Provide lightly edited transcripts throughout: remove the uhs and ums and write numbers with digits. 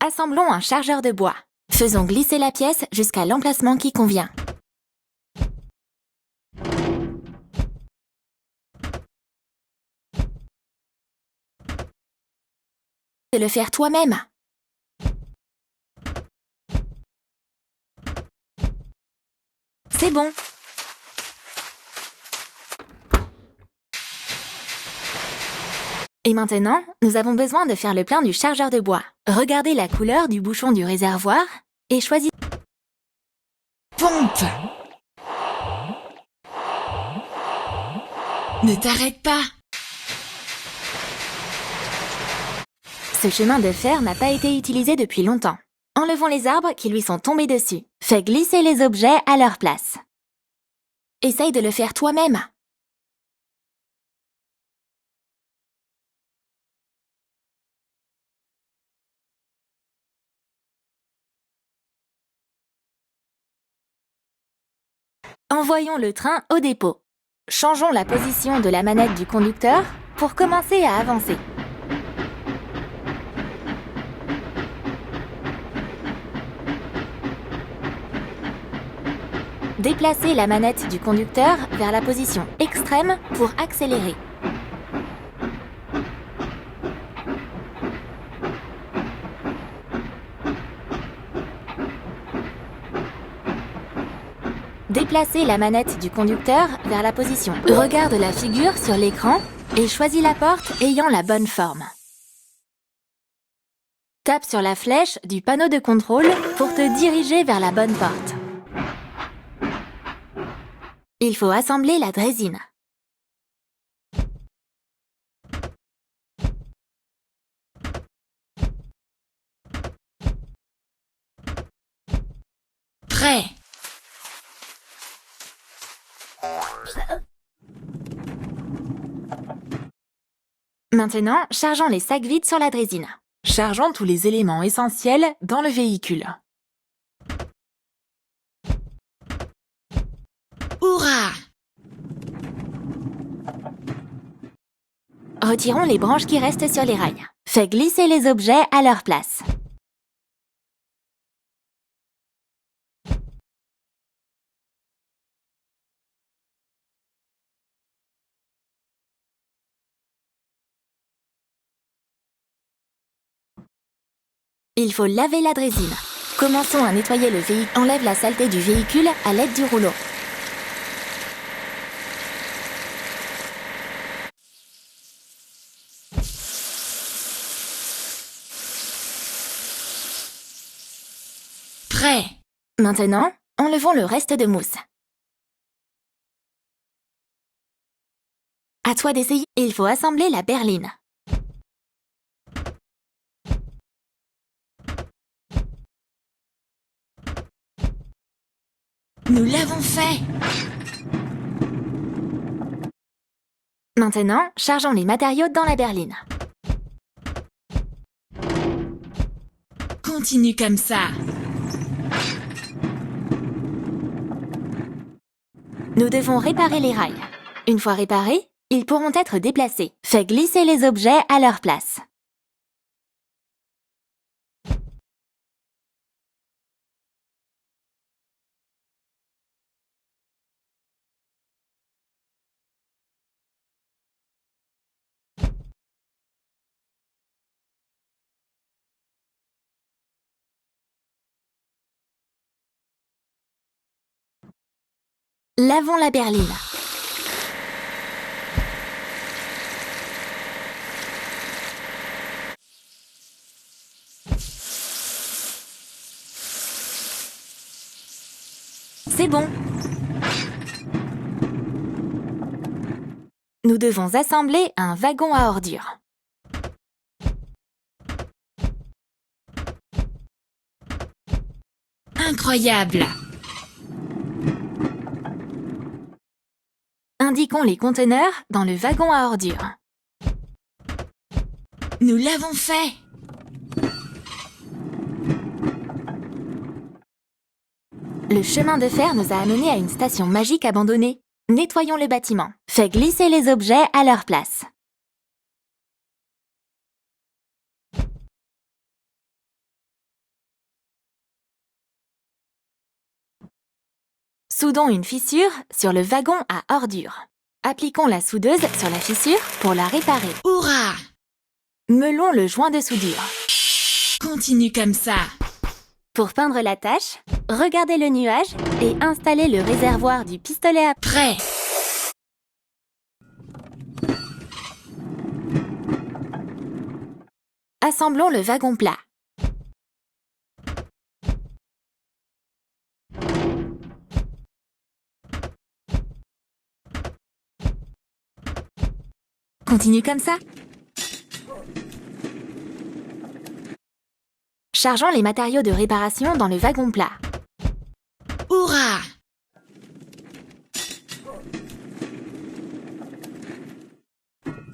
Assemblons un chargeur de bois. Faisons glisser la pièce jusqu'à l'emplacement qui convient. De le faire toi-même. C'est bon. Et maintenant, nous avons besoin de faire le plein du chargeur de bois. Regardez la couleur du bouchon du réservoir et choisissez... Pompe! Ne t'arrête pas! Ce chemin de fer n'a pas été utilisé depuis longtemps. Enlevons les arbres qui lui sont tombés dessus. Fais glisser les objets à leur place. Essaye de le faire toi-même. Envoyons le train au dépôt. Changeons la position de la manette du conducteur pour commencer à avancer. Déplacez la manette du conducteur vers la position extrême pour accélérer. Déplacez la manette du conducteur vers la position. Regarde la figure sur l'écran et choisis la porte ayant la bonne forme. Tape sur la flèche du panneau de contrôle pour te diriger vers la bonne porte. Il faut assembler la draisine. Prêt! Maintenant, chargeons les sacs vides sur la draisine. Chargeons tous les éléments essentiels dans le véhicule. Hurrah! Retirons les branches qui restent sur les rails. Fais glisser les objets à leur place. Il faut laver la draisine. Commençons à nettoyer le véhicule. Enlève la saleté du véhicule à l'aide du rouleau. Prêt! Maintenant, enlevons le reste de mousse. À toi d'essayer. Il faut assembler la berline. Nous l'avons fait! Maintenant, chargeons les matériaux dans la berline. Continue comme ça! Nous devons réparer les rails. Une fois réparés, ils pourront être déplacés. Fais glisser les objets à leur place. Lavons la berline. C'est bon. Nous devons assembler un wagon à ordures. Incroyable! Indiquons les conteneurs dans le wagon à ordures. Nous l'avons fait! Le chemin de fer nous a amenés à une station magique abandonnée. Nettoyons le bâtiment. Fais glisser les objets à leur place. Soudons une fissure sur le wagon à ordures. Appliquons la soudeuse sur la fissure pour la réparer. Hurrah! Meulons le joint de soudure. Continue comme ça. Pour peindre la tache, regardez le nuage et installez le réservoir du pistolet à... Prêt. Assemblons le wagon plat. Continue comme ça. Chargeons les matériaux de réparation dans le wagon plat. Hurrah!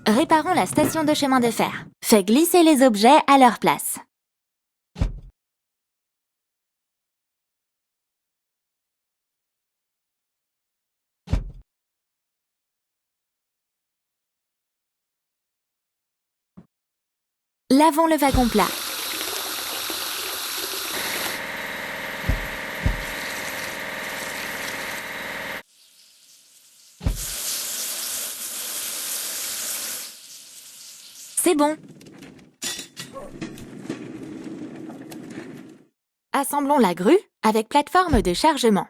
Réparons la station de chemin de fer. Fais glisser les objets à leur place. Lavons le wagon plat. C'est bon. Assemblons la grue avec plateforme de chargement.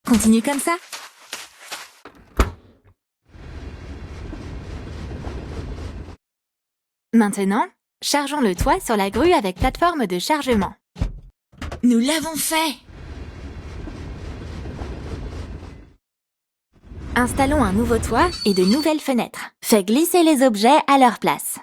Continue comme ça. Maintenant, chargeons le toit sur la grue avec plateforme de chargement. Nous l'avons fait. Installons un nouveau toit et de nouvelles fenêtres. Fais glisser les objets à leur place.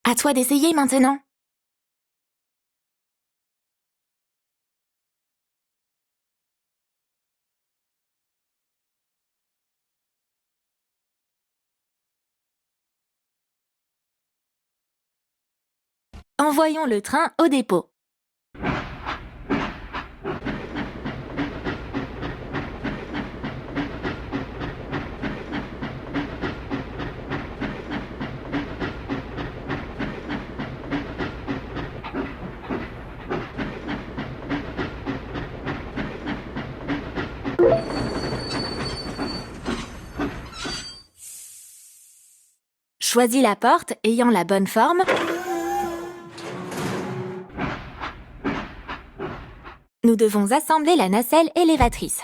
À toi d'essayer maintenant. Envoyons le train au dépôt. Choisis la porte ayant la bonne forme. Nous devons assembler la nacelle élévatrice.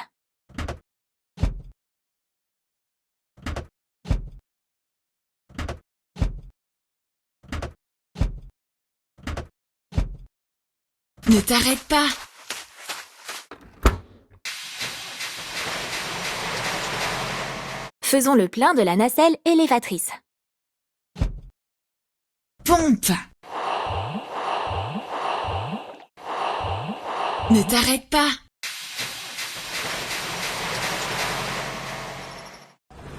Ne t'arrête pas. Faisons le plein de la nacelle élévatrice. Pompe. Ne t'arrête pas.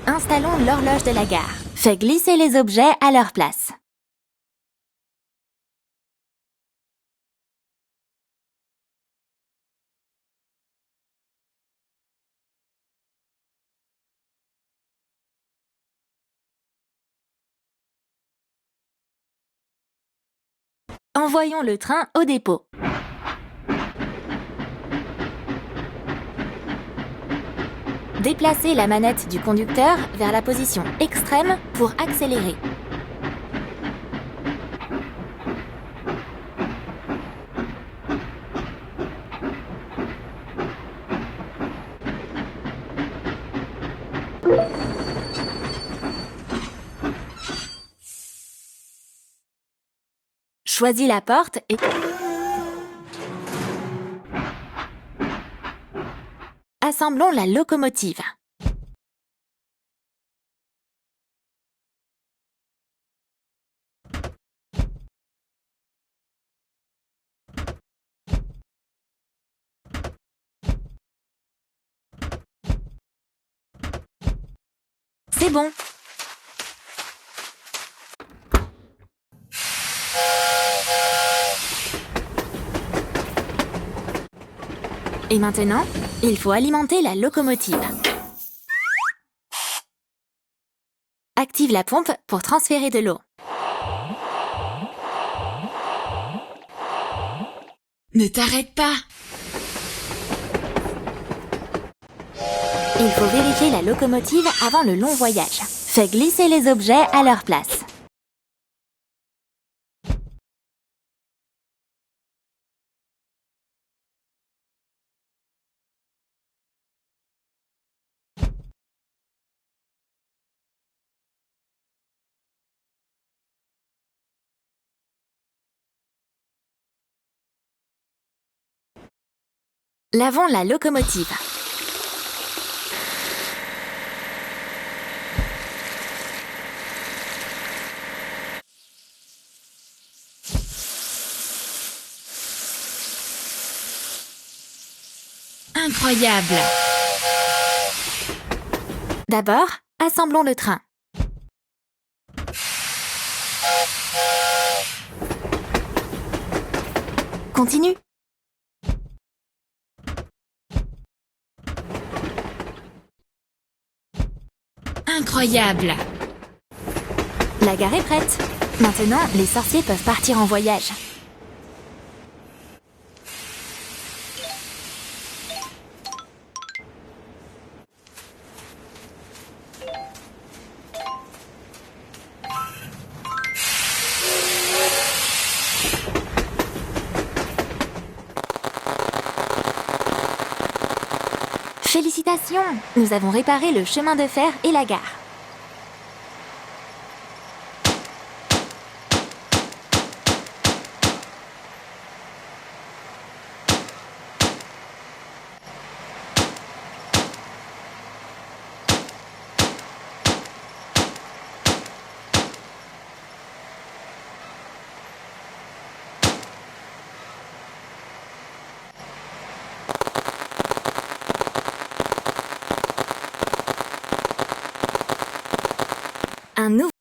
Installons l'horloge de la gare. Fais glisser les objets à leur place. Envoyons le train au dépôt. Déplacez la manette du conducteur vers la position extrême pour accélérer. Choisis la porte et... Assemblons la locomotive. C'est bon. Et maintenant, il faut alimenter la locomotive. Active la pompe pour transférer de l'eau. Ne t'arrête pas. Il faut vérifier la locomotive avant le long voyage. Fais glisser les objets à leur place. Lavons la locomotive. Incroyable. D'abord, assemblons le train. Continue. Incroyable. La gare est prête. Maintenant, les sorciers peuvent partir en voyage. Félicitations! Nous avons réparé le chemin de fer et la gare. Un nouveau